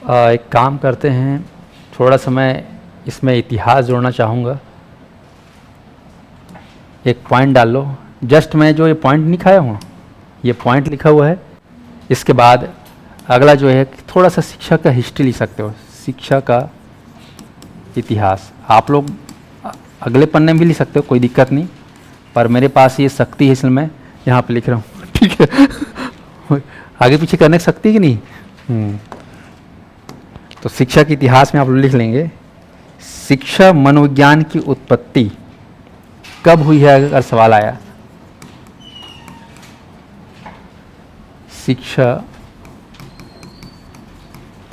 एक काम करते हैं, थोड़ा समय इसमें इतिहास जोड़ना चाहूँगा, एक पॉइंट डाल लो। जस्ट मैं जो ये पॉइंट नहीं खाया हूँ, ये पॉइंट लिखा हुआ है। इसके बाद अगला जो है थोड़ा सा शिक्षा का हिस्ट्री लिख सकते हो, शिक्षा का इतिहास। आप लोग अगले पन्ने में भी लिख सकते हो, कोई दिक्कत नहीं, पर मेरे पास ये शक्ति है इसलिए मैं यहाँ पे लिख रहा हूँ। ठीक है, आगे पीछे करने की शक्ति कि नहीं। तो शिक्षा के इतिहास में आप लोग लिख लेंगे, शिक्षा मनोविज्ञान की उत्पत्ति कब हुई है, अगर सवाल आया। शिक्षा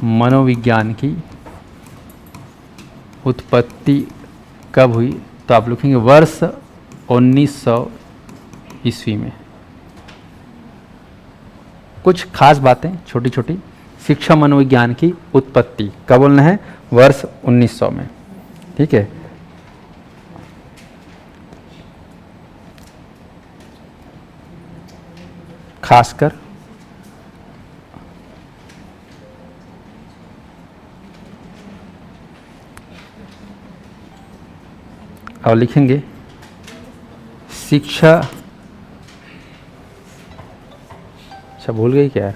मनोविज्ञान की उत्पत्ति कब हुई, तो आप लिखेंगे वर्ष 1900 ईस्वी में। कुछ खास बातें छोटी छोटी, शिक्षा मनोविज्ञान की उत्पत्ति कब बोलना है, वर्ष 1900 में। ठीक है, खासकर और लिखेंगे शिक्षा, अच्छा भूल गई क्या,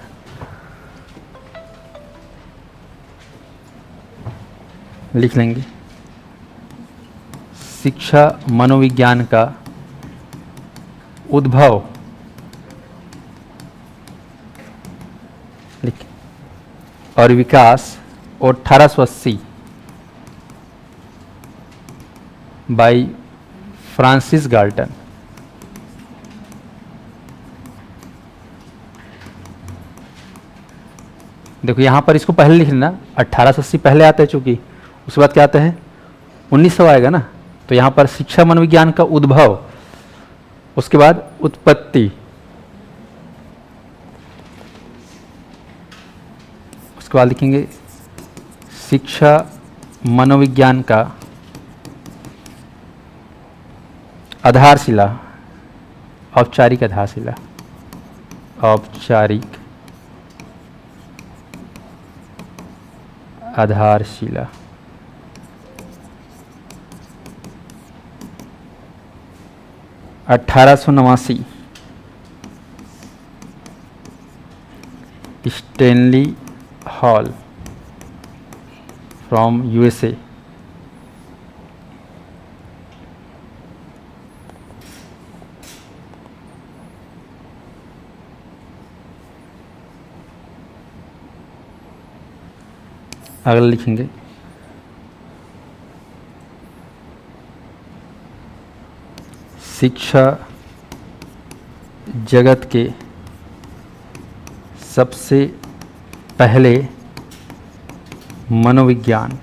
लिख लेंगे शिक्षा मनोविज्ञान का उद्भव, लिख, और विकास 1880 बाई फ्रांसिस गाल्टन। देखो यहाँ पर इसको पहले लिख लेना, 1880 पहले आता है, चूंकि उसके बाद क्या आता है 1900 आएगा ना, तो यहाँ पर शिक्षा मनोविज्ञान का उद्भव, उसके बाद उत्पत्ति, उसके बाद लिखेंगे शिक्षा मनोविज्ञान का आधारशिला, औपचारिक आधारशिला, औपचारिक आधारशिला। $1889 स्टैनली हॉल फ्रॉम यूएसए। अगला लिखेंगे शिक्षा जगत के सबसे पहले मनोवैज्ञानिक,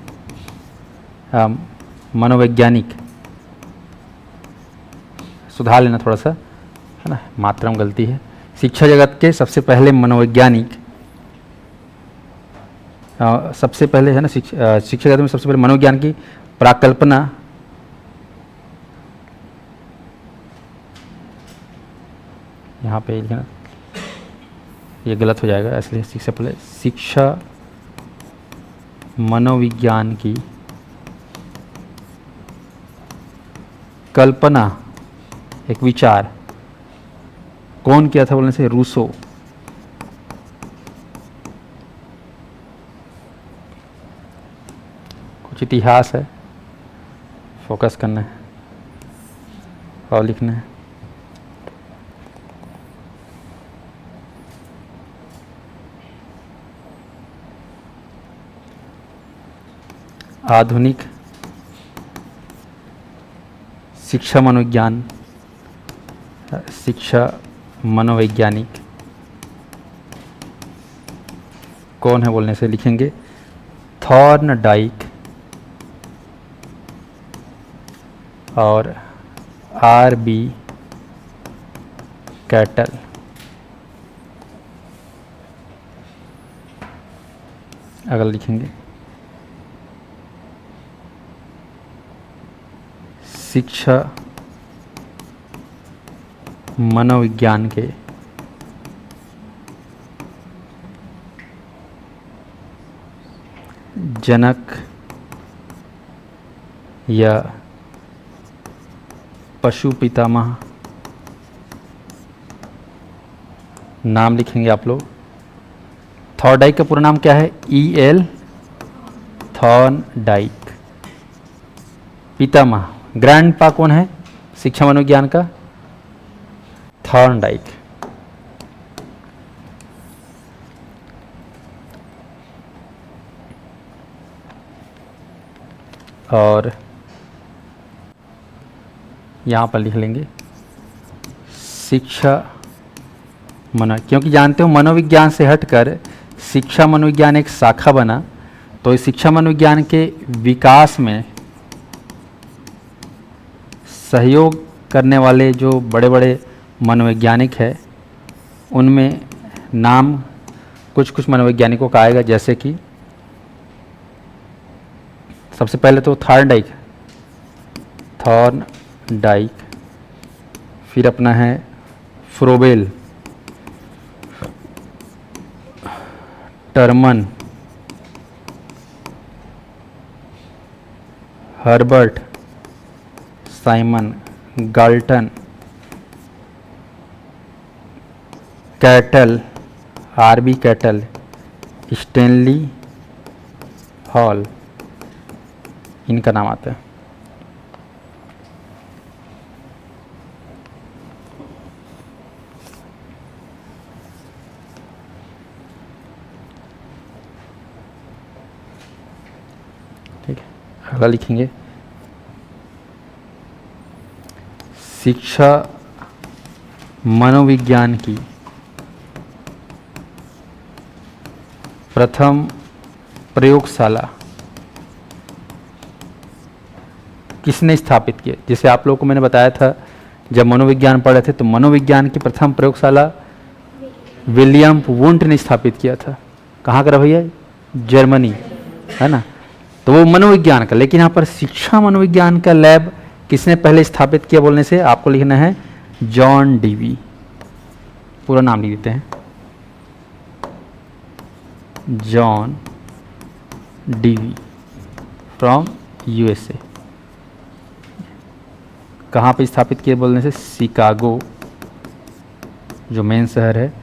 सुधार लेना थोड़ा सा, है ना, मात्रा में गलती है। शिक्षा जगत के सबसे पहले मनोवैज्ञानिक, सबसे पहले है ना, शिक्षा जगत में सबसे पहले मनोविज्ञान की प्राकल्पना यहाँ पे लिखना, ये गलत हो जाएगा, इसलिए शिक्षा पहले शिक्षा मनोविज्ञान की कल्पना, एक विचार, कौन किया था बोलने से, रूसो। कुछ इतिहास है, फोकस करना है और लिखना है। आधुनिक शिक्षा मनोविज्ञान, शिक्षा मनोवैज्ञानिक कौन है बोलने से लिखेंगे थॉर्नडाइक और R.B. कैटल। अगर लिखेंगे शिक्षा मनोविज्ञान के जनक या पशु पितामह, नाम लिखेंगे आप लोग। थॉर्नडाइक का पूरा नाम क्या है? E.L. थॉर्नडाइक। पितामह, ग्रैंडपा कौन है शिक्षा मनोविज्ञान का? थॉर्नडाइक। और यहाँ पर लिख लेंगे शिक्षा क्योंकि जानते हो मनोविज्ञान से हटकर शिक्षा मनोविज्ञान एक शाखा बना, तो इस शिक्षा मनोविज्ञान के विकास में सहयोग करने वाले जो बड़े बड़े मनोवैज्ञानिक हैं उनमें नाम कुछ मनोवैज्ञानिकों का आएगा, जैसे कि सबसे पहले तो थॉर्नडाइक, फिर अपना है Froebel, Terman, Herbert, Simon, Galton, Cattell, R B Cattell, Stanley Hall, इनका नाम आता है। ठीक है, अगला लिखेंगे शिक्षा मनोविज्ञान की प्रथम प्रयोगशाला किसने स्थापित किया? जैसे आप लोगों को मैंने बताया था जब मनोविज्ञान पढ़े थे, तो मनोविज्ञान की प्रथम प्रयोगशाला विलियम वुंट ने स्थापित किया था। कहाँ का भैया? जर्मनी, है ना। तो वो मनोविज्ञान का, लेकिन यहाँ पर शिक्षा मनोविज्ञान का लैब किसने पहले स्थापित किया बोलने से आपको लिखना है जॉन डीवी। पूरा नाम लिख देते हैं, जॉन डीवी फ्रॉम यूएसए। कहाँ पे स्थापित किए बोलने से शिकागो, जो मेन शहर है,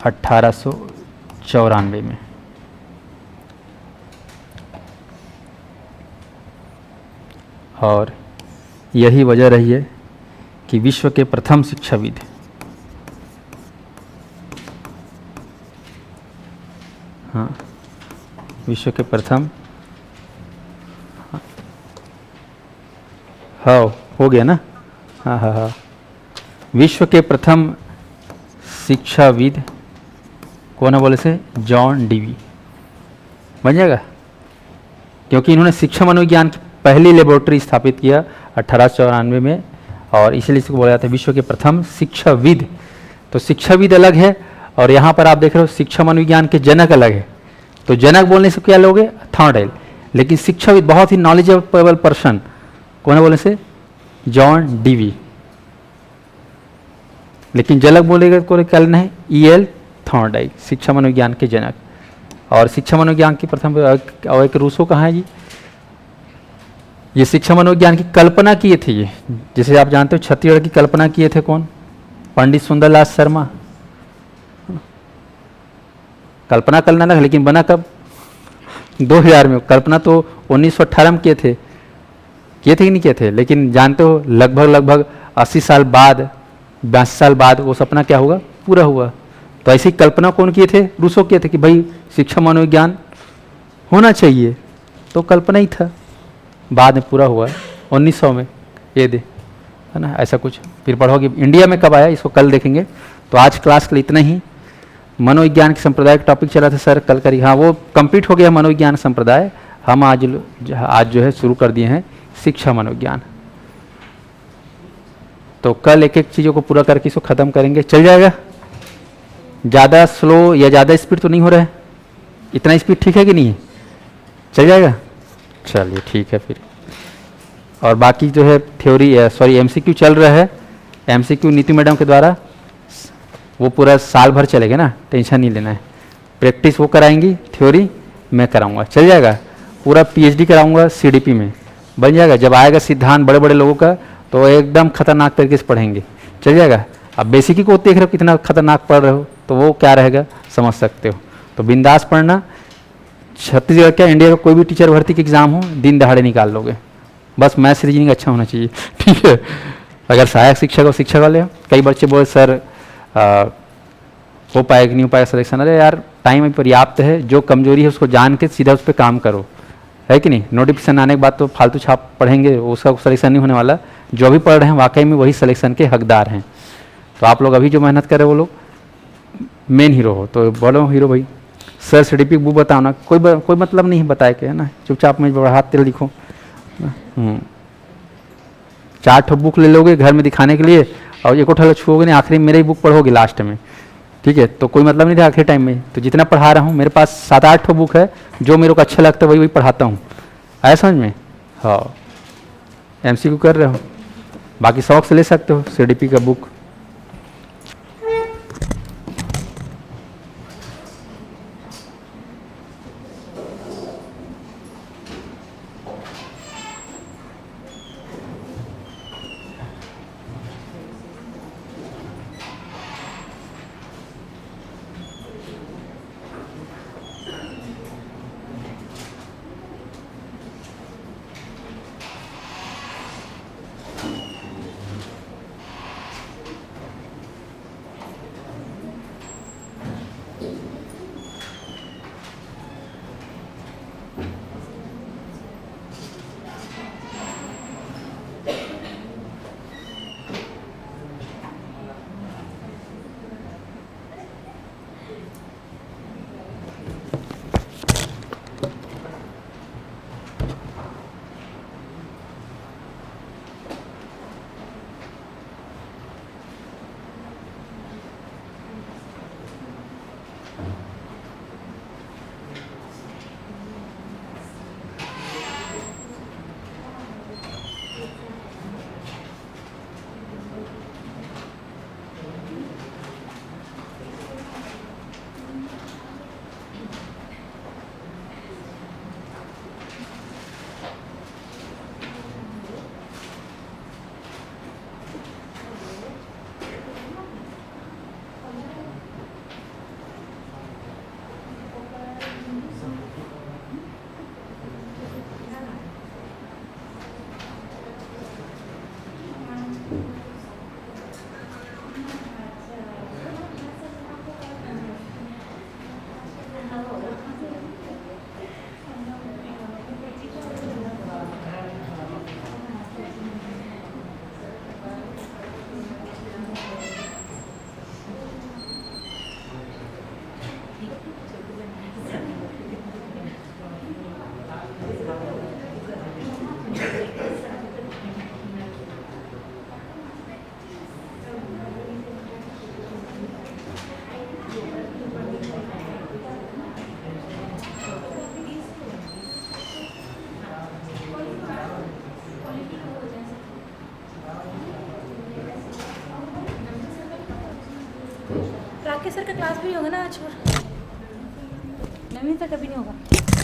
1894 में। और यही वजह रही है कि विश्व के प्रथम शिक्षाविद विश्व के प्रथम हो गया ना, हाँ, विश्व के प्रथम शिक्षाविद कौन है बोले से? John Dewey. बन जाएगा, क्योंकि इन्होंने शिक्षा मनोविज्ञान की पहली लेबोरेटरी स्थापित किया 1894 में, और इसलिए इसको बोला जाता है विश्व के प्रथम शिक्षाविद। तो शिक्षाविद अलग है, और यहाँ पर आप देख रहे हो शिक्षा मनोविज्ञान के जनक अलग है। तो जनक बोलने से क्या लोगे? थॉर्नडाइक। लेकिन शिक्षाविद बहुत ही नॉलेजेबल पर्सन कौन है बोलने से? John Dewey. लेकिन जनक बोलेगा तो क्या लेना है? E.L. थॉर्नडाइक, शिक्षा मनोविज्ञान के जनक। और शिक्षा मनोविज्ञान की प्रथम, और एक रूसो कहाँ है जी? ये शिक्षा मनोविज्ञान की कल्पना किए थे ये, जैसे आप जानते हो छत्तीसगढ़ की कल्पना किए थे कौन? पंडित सुंदरलाल शर्मा। कल्पना करना लगा, लेकिन बना कब? 2000 में। कल्पना तो 1918 में किए थे कि नहीं किए थे? लेकिन जानते हो लगभग 80 साल बाद, 82 साल बाद वो सपना क्या हुआ? पूरा हुआ। तो ऐसी कल्पना कौन किए थे? रूसो किए थे कि भाई शिक्षा मनोविज्ञान होना चाहिए, तो कल्पना ही था। बाद में पूरा हुआ 1900 में, ये दे, है ना, ऐसा कुछ। फिर पढ़ोगे इंडिया में कब आया, इसको कल देखेंगे। तो आज क्लास के लिए इतना ही। मनोविज्ञान के संप्रदाय का टॉपिक चला था सर कल करी, हाँ वो कंप्लीट हो गया मनोविज्ञान संप्रदाय। हम आज जो है शुरू कर दिए हैं शिक्षा मनोविज्ञान। तो कल एक एक चीज़ों को पूरा करके इसको ख़त्म करेंगे, चल जाएगा। ज़्यादा स्लो या ज़्यादा स्पीड तो नहीं हो रहा है? इतना स्पीड ठीक है कि नहीं है? चल जाएगा, चलिए ठीक है फिर। और बाकी जो है थ्योरी, सॉरी एमसीक्यू चल रहा है। एमसीक्यू नीति मैडम के द्वारा वो पूरा साल भर चलेगा ना, टेंशन नहीं लेना है। प्रैक्टिस वो कराएंगी, थ्योरी मैं कराऊंगा, चल जाएगा। पूरा पीएचडी कराऊंगा सीडीपी में, बन जाएगा। जब आएगा सिद्धांत बड़े बड़े लोगों का, तो एकदम खतरनाक तरीके से पढ़ेंगे, चल जाएगा। अब बेसिक ही को देख रहे हो कितना खतरनाक पढ़ रहे हो, तो वो क्या रहेगा समझ सकते हो। तो बिंदास पढ़ना। छत्तीसगढ़ क्या इंडिया का कोई भी टीचर भर्ती के एग्ज़ाम हो दिन दहाड़े निकाल लोगे, बस मैथ्स रीजनिंग अच्छा होना चाहिए, ठीक है। अगर सहायक शिक्षक और शिक्षक वाले हो, कई बच्चे बोले सर हो पाएगा कि नहीं हो पाएगा सिलेक्शन, अरे यार टाइम अभी पर्याप्त है, जो कमजोरी है उसको जान के सीधा उस पर काम करो, है कि नहीं। नोटिफिकेशन आने के बाद तो फालतू छाप पढ़ेंगे, उसका सिलेक्शन नहीं होने वाला। जो अभी पढ़ रहे हैं वाकई में वही सिलेक्शन के हकदार हैं। तो आप लोग अभी जो मेहनत कर रहे हो वो लोग मेन हीरो हो, तो बोलो हीरो भाई। सर सर्टिफिकेट बुक बताओ ना, कोई मतलब नहीं है बताए के, है ना, चुपचाप में बड़ा हाथ तेल लिखो। 4 ठो बुक ले लोगे घर में दिखाने के लिए, और एक उठा छुओगे नहीं, आखिरी में मेरे ही बुक पढ़ोगे लास्ट में, ठीक है। तो कोई मतलब नहीं था आखिरी टाइम में। तो जितना पढ़ा रहा हूँ, मेरे पास 7-8 ठो बुक है, जो मेरे को अच्छा लगता है वही पढ़ाता हूँ, आया समझ में। हाँ, MCQ कर रहे हो, बाकी शौक से ले सकते हो CDP का बुक। राकेश सर का क्लास भी होगा ना आज, और नवीन सर कभी नहीं होगा।